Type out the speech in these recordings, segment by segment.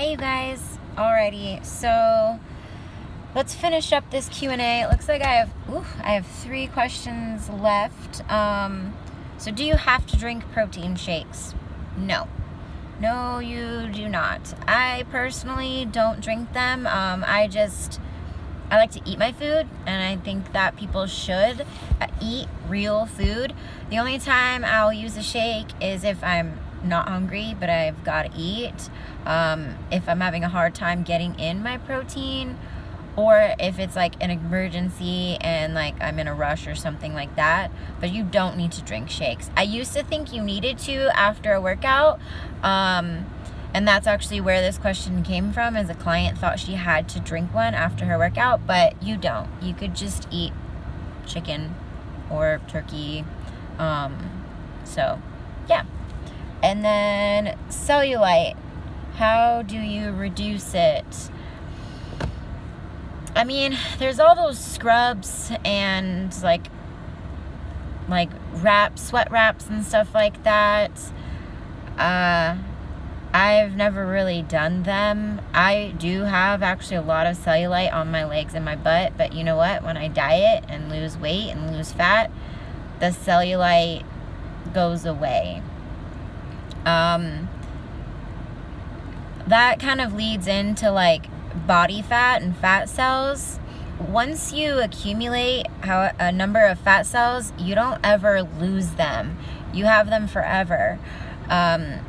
Hey you guys. Alrighty, so let's finish up this Q&A. It looks like I have 3 questions left. So do you have to drink protein shakes? No. No, you do not. I personally don't drink them. I like to eat my food, and I think that people should eat real food. The only time I'll use a shake is if I'm not hungry, but I've got to eat. If I'm having a hard time getting in my protein, or if it's like an emergency and like I'm in a rush or something like that. But you don't need to drink shakes. I used to think you needed to after a workout, and that's actually where this question came from, is a client thought she had to drink one after her workout, but you don't. You could just eat chicken or turkey. So yeah. And then cellulite, how do you reduce it? I mean, there's all those scrubs and like wraps, sweat wraps and stuff like that. I've never really done them. I do have actually a lot of cellulite on my legs and my butt, but you know what? When I diet and lose weight and lose fat, the cellulite goes away. That kind of leads into like body fat and fat cells. Once you accumulate a number of fat cells, you don't ever lose them. You have them forever.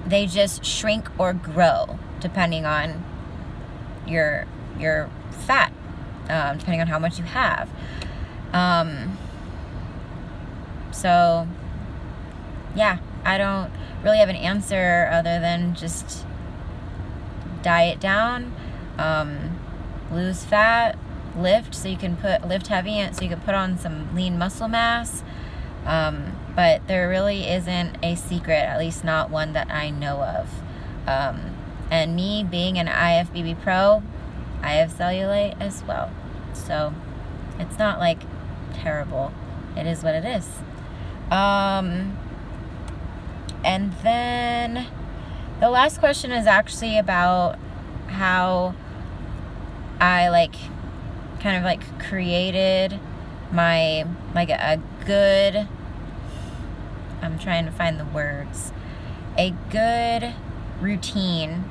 They just shrink or grow depending on your fat, depending on how much you have. So yeah, I don't really have an answer other than just diet down, lose fat, lift so you can lift heavy so you can put on some lean muscle mass. But there really isn't a secret, at least not one that I know of. And me being an IFBB pro, I have cellulite as well. So it's not like terrible. It is what it is. And then the last question is actually about how I kind of created my a good, I'm trying to find the words, a good routine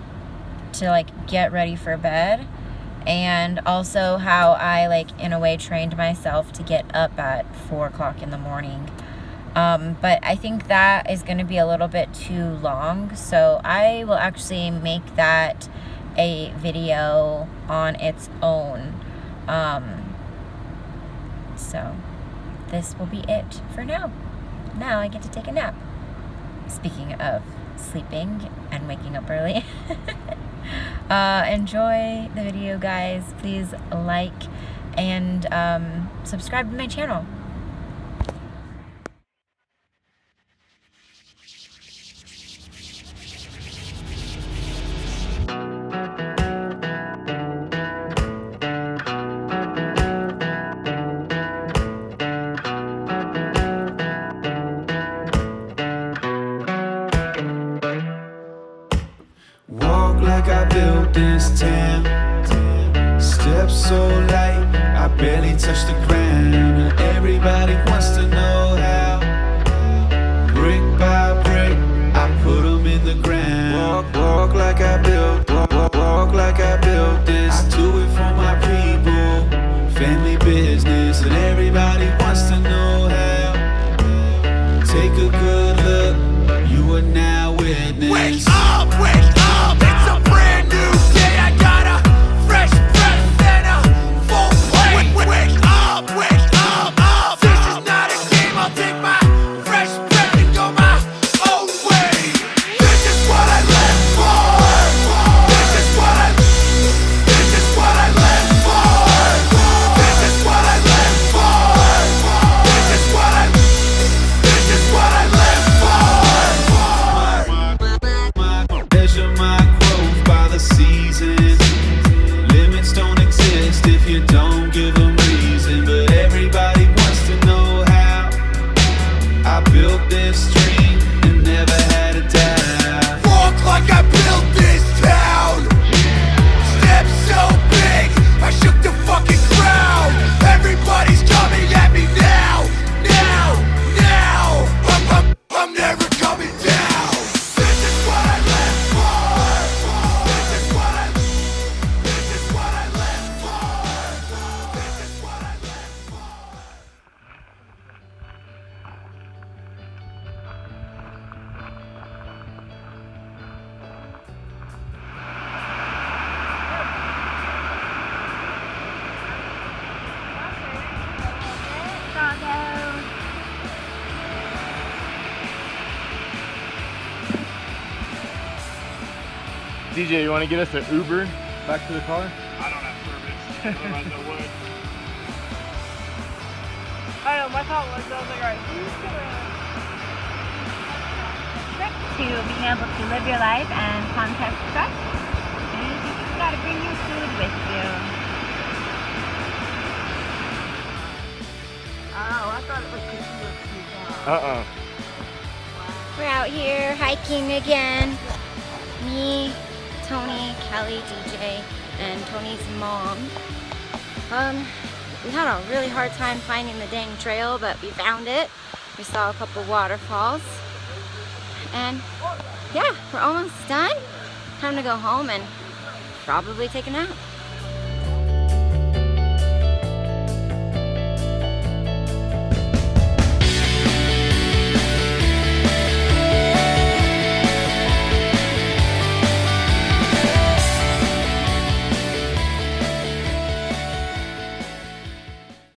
to get ready for bed, and also how I in a way trained myself to get up at 4 o'clock in the morning. But I think that is going to be a little bit too long, so I will actually make that a video on its own. So this will be it for now. Now I get to take a nap. Speaking of sleeping and waking up early. Enjoy the video, guys. Please like and subscribe to my channel. Like I built this town. Steps so light, I barely touch the ground. Everybody wants to know how. Brick by brick, I put them in the ground. Walk like I built, walk like I built this. I do it for my people, family business, and everybody wants to know how. Take a good look, you are now witness. Wake up, wake up, it's a brand new day. I got a fresh breath and a full plate. Wake up, up. This is not a game, DJ, you want to get us an Uber back to the car? I don't have permits. Otherwise I would. I know, my thought was, I was like, alright, who's gonna... Trick to being able to live your life and contact stress is you just gotta bring your food with you. Oh, I thought it was because you were too down. We're out here hiking again. Me, Tony, Kelly, DJ, and Tony's mom. We had a really hard time finding the dang trail, but we found it. We saw a couple waterfalls. And yeah, we're almost done. Time to go home and probably take a nap.